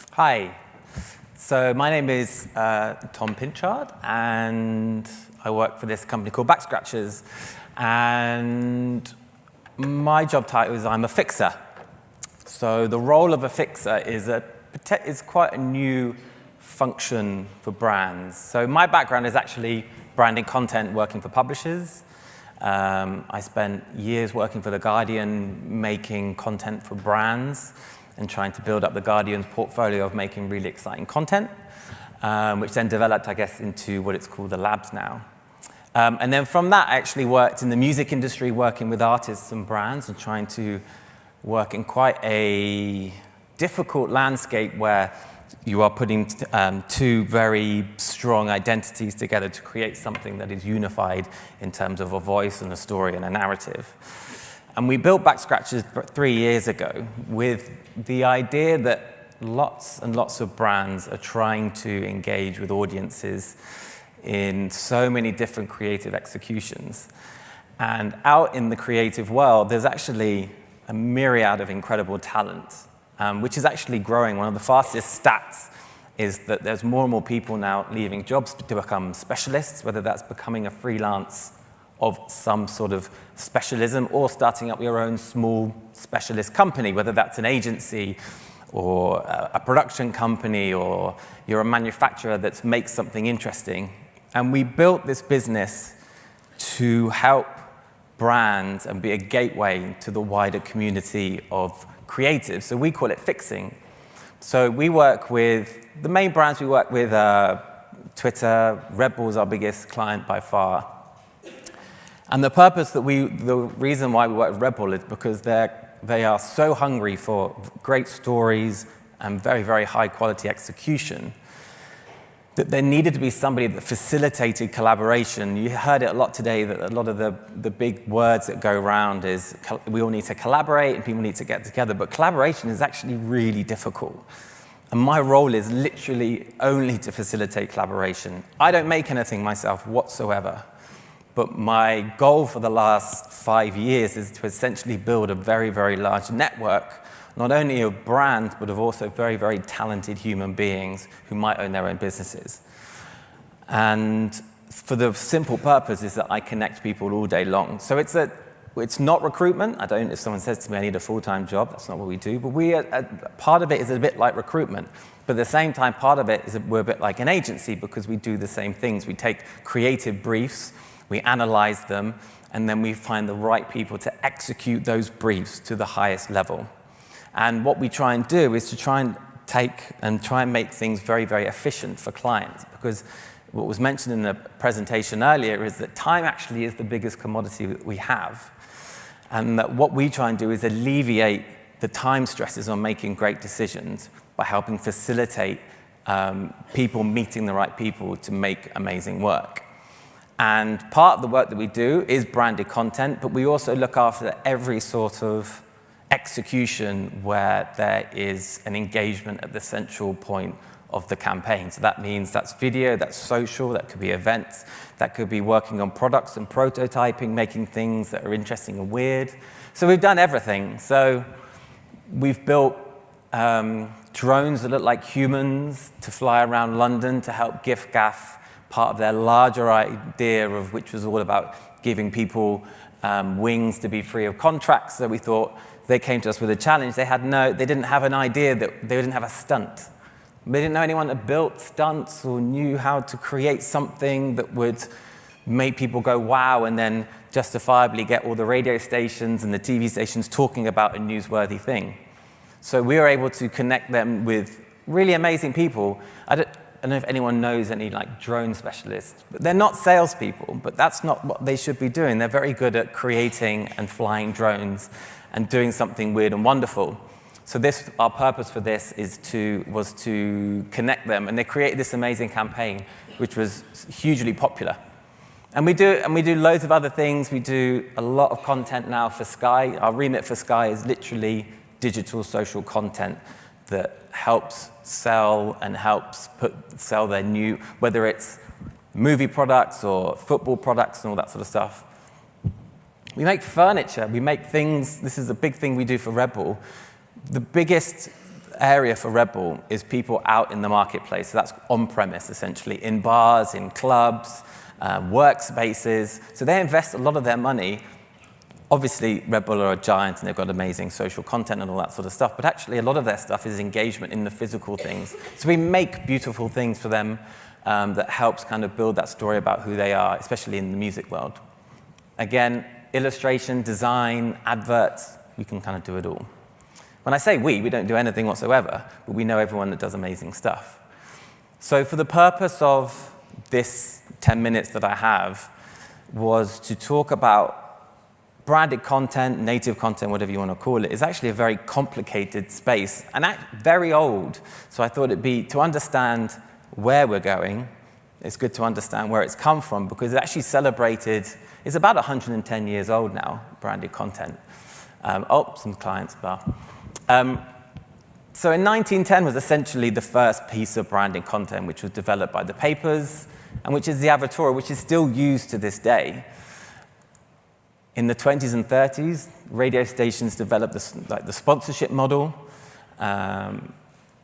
Hi. So my name is Tom Pinchard, and I work for this company called Backscratchers. And my job title is I'm a fixer. So the role of a fixer is quite a new function for brands. So my background is actually branding content, working for publishers. I spent years working for The Guardian, making content for brands and trying to build up The Guardian's portfolio of making really exciting content, which then developed, I guess, into what it's called the labs now. And then from that, I actually worked in the music industry, working with artists and brands and trying to work in quite a difficult landscape where you are putting two very strong identities together to create something that is unified in terms of a voice and a story and a narrative. And we built Backscratchers 3 years ago with the idea that lots and lots of brands are trying to engage with audiences in so many different creative executions. And out in the creative world, there's actually a myriad of incredible talent, which is actually growing. One of the fastest stats is that there's more and more people now leaving jobs to become specialists, whether that's becoming a freelance of some sort of specialism or starting up your own small specialist company, whether that's an agency or a production company or you're a manufacturer that makes something interesting. And we built this business to help brands and be a gateway to the wider community of creatives. So we call it fixing. So we work with, the main brands we work with are Twitter. Red Bull is our biggest client by far. And the reason why we work with Red Bull is because they are so hungry for great stories and very, very high quality execution that there needed to be somebody that facilitated collaboration. You heard it a lot today that a lot of the big words that go around is we all need to collaborate and people need to get together, but collaboration is actually really difficult. And my role is literally only to facilitate collaboration. I don't make anything myself whatsoever. But my goal for the last 5 years is to essentially build a very, very large network, not only of brands, but of also very, very talented human beings who might own their own businesses. And for the simple purpose is that I connect people all day long. So it's not recruitment. If someone says to me, I need a full-time job, that's not what we do. But part of it is a bit like recruitment. But at the same time, part of it is we're a bit like an agency because we do the same things. We take creative briefs, we analyze them, and then we find the right people to execute those briefs to the highest level. And what we try and do is to try and make things very, very efficient for clients. Because what was mentioned in the presentation earlier is that time actually is the biggest commodity that we have. And that what we try and do is alleviate the time stresses on making great decisions by helping facilitate people meeting the right people to make amazing work. And part of the work that we do is branded content, but we also look after every sort of execution where there is an engagement at the central point of the campaign. So that means that's video, that's social, that could be events, that could be working on products and prototyping, making things that are interesting and weird. So we've done everything. So we've built drones that look like humans to fly around London to help giff-gaff part of their larger idea of which was all about giving people wings to be free of contracts. So we thought they came to us with a challenge. They didn't have an idea that they didn't have a stunt. They didn't know anyone that built stunts or knew how to create something that would make people go wow and then justifiably get all the radio stations and the TV stations talking about a newsworthy thing. So we were able to connect them with really amazing people. I don't know if anyone knows any drone specialists, but they're not salespeople, but that's not what they should be doing. They're very good at creating and flying drones and doing something weird and wonderful. So our purpose for this was to connect them, and they created this amazing campaign, which was hugely popular. And we do loads of other things. We do a lot of content now for Sky. Our remit for Sky is literally digital social content that helps sell and helps sell their new, whether it's movie products or football products and all that sort of stuff. We make furniture, we make things. This is a big thing we do for Red Bull. The biggest area for Red Bull is people out in the marketplace. So that's on-premise, essentially, in bars, in clubs, workspaces. So they invest a lot of their money. Obviously, Red Bull are a giant, and they've got amazing social content and all that sort of stuff. But actually, a lot of their stuff is engagement in the physical things. So we make beautiful things for them that helps kind of build that story about who they are, especially in the music world. Again, illustration, design, adverts, we can kind of do it all. When I say we don't do anything whatsoever, but we know everyone that does amazing stuff. So for the purpose of this 10 minutes that I have was to talk about branded content, native content, whatever you want to call it, is actually a very complicated space and very old. So I thought it'd be, to understand where we're going, it's good to understand where it's come from, because it actually celebrated, it's about 110 years old now, branded content. Some clients, bar. So in 1910 was essentially the first piece of branded content, which was developed by the papers, and which is the Avatura, which is still used to this day. In the 20s and 30s, radio stations developed the sponsorship model,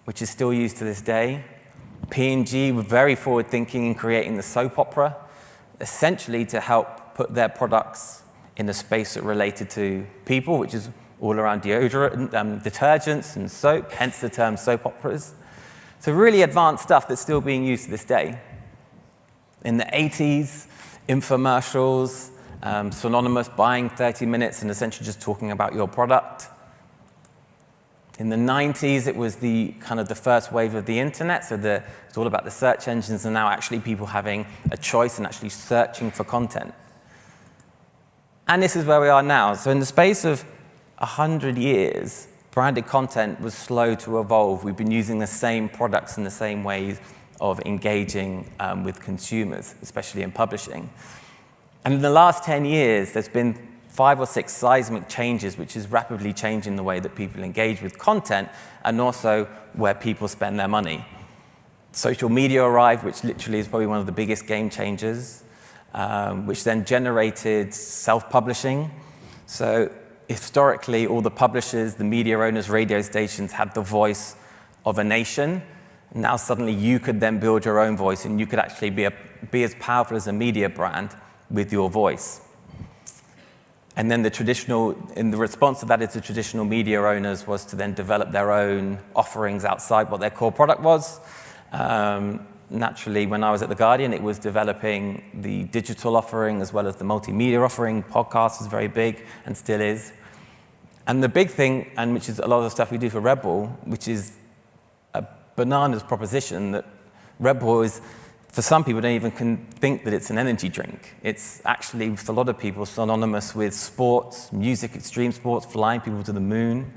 which is still used to this day. P&G were very forward-thinking in creating the soap opera, essentially to help put their products in a space that related to people, which is all around deodorant, detergents and soap, hence the term soap operas. So really advanced stuff that's still being used to this day. In the 80s, infomercials, synonymous buying 30 minutes and essentially just talking about your product. In the 90s, it was the kind of the first wave of the internet, so it's all about the search engines and now actually people having a choice and actually searching for content. And this is where we are now. So in the space of 100 years, branded content was slow to evolve. We've been using the same products and the same ways of engaging with consumers, especially in publishing. And in the last 10 years, there's been 5 or 6 seismic changes, which is rapidly changing the way that people engage with content and also where people spend their money. Social media arrived, which literally is probably one of the biggest game changers, which then generated self-publishing. So historically, all the publishers, the media owners, radio stations had the voice of a nation. Now suddenly you could then build your own voice, and you could actually be as powerful as a media brand with your voice. And then the response to that is the traditional media owners was to then develop their own offerings outside what their core product was. Naturally, when I was at The Guardian, it was developing the digital offering as well as the multimedia offering. Podcast was very big and still is. And the big thing, and which is a lot of the stuff we do for Red Bull, which is a bananas proposition, that Red Bull is, for some people, don't even think that it's an energy drink. It's actually, for a lot of people, synonymous with sports, music, extreme sports, flying people to the moon.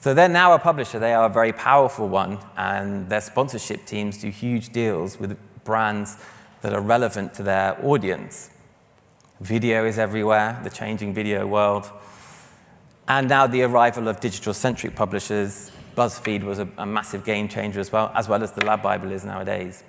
So they're now a publisher. They are a very powerful one, and their sponsorship teams do huge deals with brands that are relevant to their audience. Video is everywhere, the changing video world. And now the arrival of digital-centric publishers. BuzzFeed was a massive game changer as well as the Lab Bible is nowadays.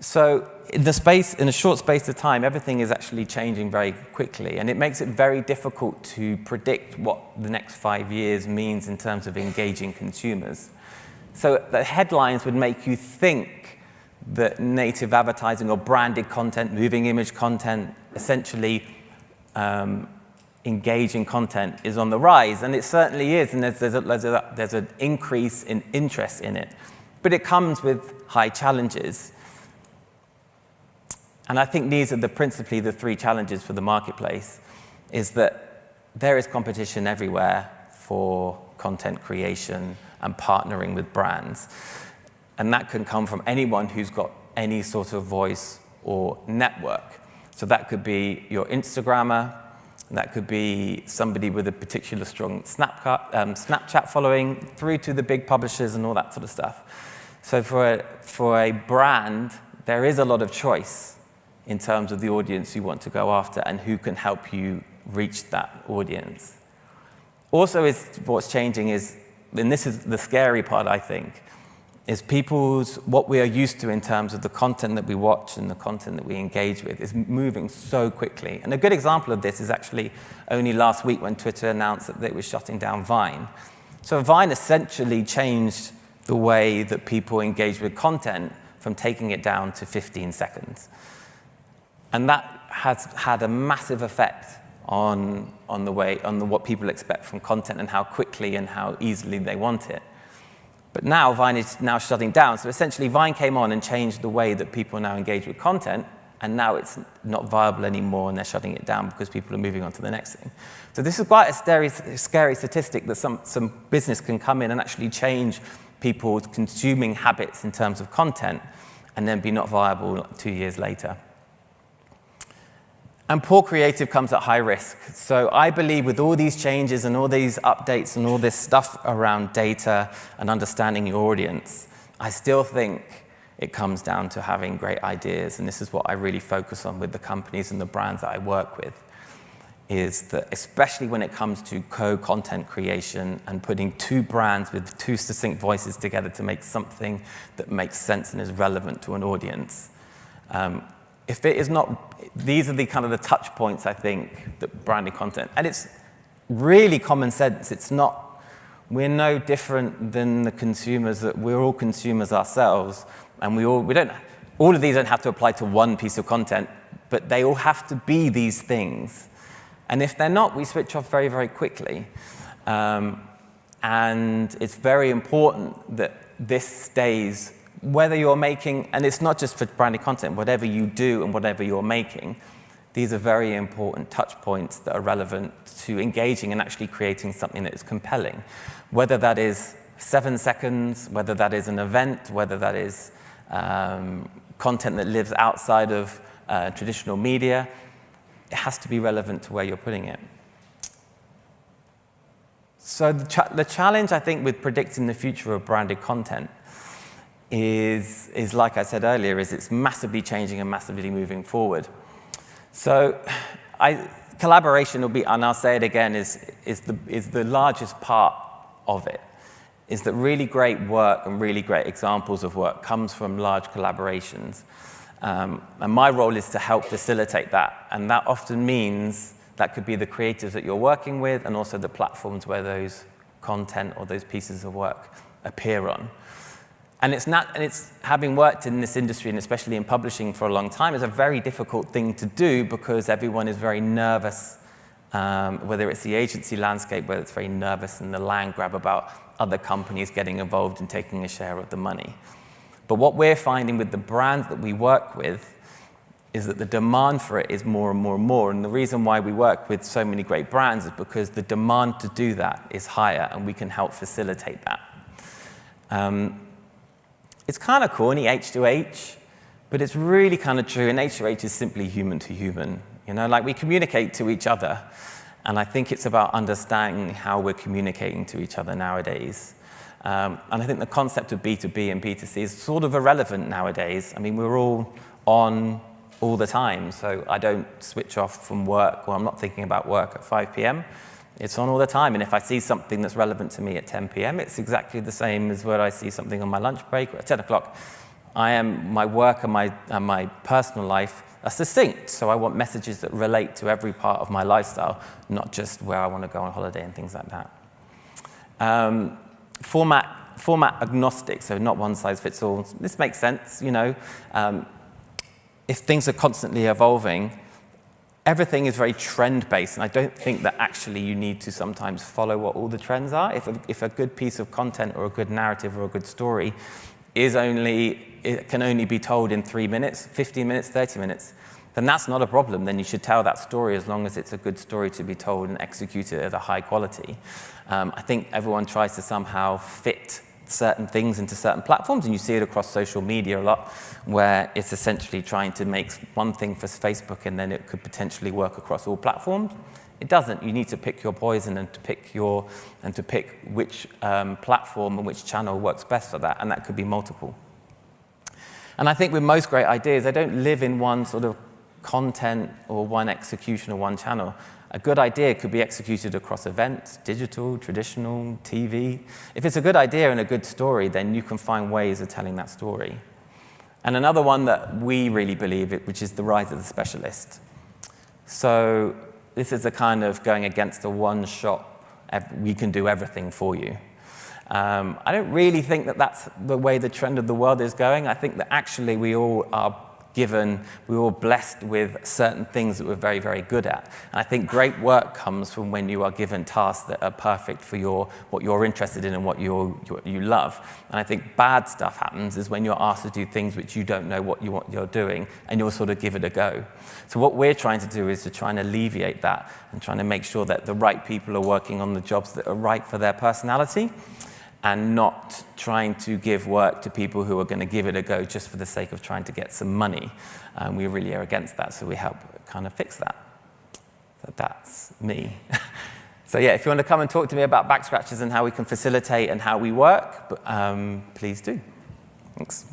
So in a short space of time, everything is actually changing very quickly, and it makes it very difficult to predict what the next 5 years means in terms of engaging consumers. So the headlines would make you think that native advertising or branded content, moving image content, essentially engaging content is on the rise, and it certainly is, and there's an increase in interest in it. But it comes with high challenges. And I think these are principally the 3 challenges for the marketplace, is that there is competition everywhere for content creation and partnering with brands. And that can come from anyone who's got any sort of voice or network. So that could be your Instagrammer, that could be somebody with a particular strong Snapchat following, through to the big publishers and all that sort of stuff. So for a brand, there is a lot of choice in terms of the audience you want to go after and who can help you reach that audience. Also, what's changing is, and this is the scary part, I think, is what we are used to in terms of the content that we watch and the content that we engage with is moving so quickly. And a good example of this is actually only last week when Twitter announced that they were shutting down Vine. So Vine essentially changed the way that people engage with content from taking it down to 15 seconds. And that has had a massive effect on what people expect from content and how quickly and how easily they want it. But now Vine is now shutting down. So essentially Vine came on and changed the way that people now engage with content, and now it's not viable anymore and they're shutting it down because people are moving on to the next thing. So this is quite a scary statistic that some business can come in and actually change people's consuming habits in terms of content and then be not viable 2 years later. And poor creative comes at high risk. So I believe with all these changes and all these updates and all this stuff around data and understanding your audience, I still think it comes down to having great ideas. And this is what I really focus on with the companies and the brands that I work with, is that especially when it comes to co-content creation and putting two brands with two distinct voices together to make something that makes sense and is relevant to an audience. If it is not, these are the kind of the touch points, I think, that branded content, and it's really common sense. It's not, we're no different than the consumers, that we're all consumers ourselves, and all of these don't have to apply to one piece of content, but they all have to be these things. And if they're not, we switch off very, very quickly. And it's very important that this stays, whether you're making, and it's not just for branded content, whatever you do and whatever you're making, these are very important touch points that are relevant to engaging and actually creating something that is compelling. Whether that is 7 seconds, whether that is an event, whether that is content that lives outside of traditional media, it has to be relevant to where you're putting it. So the challenge, I think, with predicting the future of branded content is like I said earlier, is it's massively changing and massively moving forward. So collaboration will be, and I'll say it again, is the largest part of it, is that really great work and really great examples of work comes from large collaborations. And my role is to help facilitate that. And that often means that could be the creatives that you're working with and also the platforms where those content or those pieces of work appear on. And it's having worked in this industry, and especially in publishing for a long time, is a very difficult thing to do because everyone is very nervous, whether it's the agency landscape, whether it's very nervous in the land grab about other companies getting involved and taking a share of the money. But what we're finding with the brands that we work with is that the demand for it is more and more and more. And the reason why we work with so many great brands is because the demand to do that is higher, and we can help facilitate that. It's kind of corny, H2H, but it's really kind of true. And H2H is simply human to human. You know, like we communicate to each other. And I think it's about understanding how we're communicating to each other nowadays. And I think the concept of B2B and B2C is sort of irrelevant nowadays. I mean, we're all on all the time. So I don't switch off from work, or I'm not thinking about work at 5 p.m. It's on all the time. And if I see something that's relevant to me at 10 p.m., it's exactly the same as where I see something on my lunch break or at 10 o'clock. My work and my personal life are succinct. So I want messages that relate to every part of my lifestyle, not just where I want to go on holiday and things like that. Format agnostic, so not one size fits all. This makes sense, you know. If things are constantly evolving, everything is very trend-based, and I don't think that actually you need to sometimes follow what all the trends are. If a good piece of content or a good narrative or a good story it can only be told in 3 minutes, 15 minutes, 30 minutes, then that's not a problem. Then you should tell that story as long as it's a good story to be told and executed at a high quality. I think everyone tries to somehow fit certain things into certain platforms, and you see it across social media a lot, where it's essentially trying to make one thing for Facebook and then it could potentially work across all platforms. It doesn't. You need to pick your poison and to pick which platform and which channel works best for that, and that could be multiple. And I think with most great ideas, they don't live in one sort of content or one execution or one channel. A good idea could be executed across events, digital, traditional, TV. If it's a good idea and a good story, then you can find ways of telling that story. And another one that we really believe in, which is the rise of the specialist. So this is a kind of going against a one-shop, we can do everything for you. I don't really think that that's the way the trend of the world is going. I think that actually we all are given, we're all blessed with certain things that we're very, very good at. And I think great work comes from when you are given tasks that are perfect for what you're interested in and what you love. And I think bad stuff happens is when you're asked to do things which you don't know what you're doing, and you'll sort of give it a go. So what we're trying to do is to try and alleviate that and trying to make sure that the right people are working on the jobs that are right for their personality, and not trying to give work to people who are going to give it a go just for the sake of trying to get some money. We really are against that, so we help kind of fix that. So that's me. So yeah, if you want to come and talk to me about Backscratchers and how we can facilitate and how we work, please do. Thanks.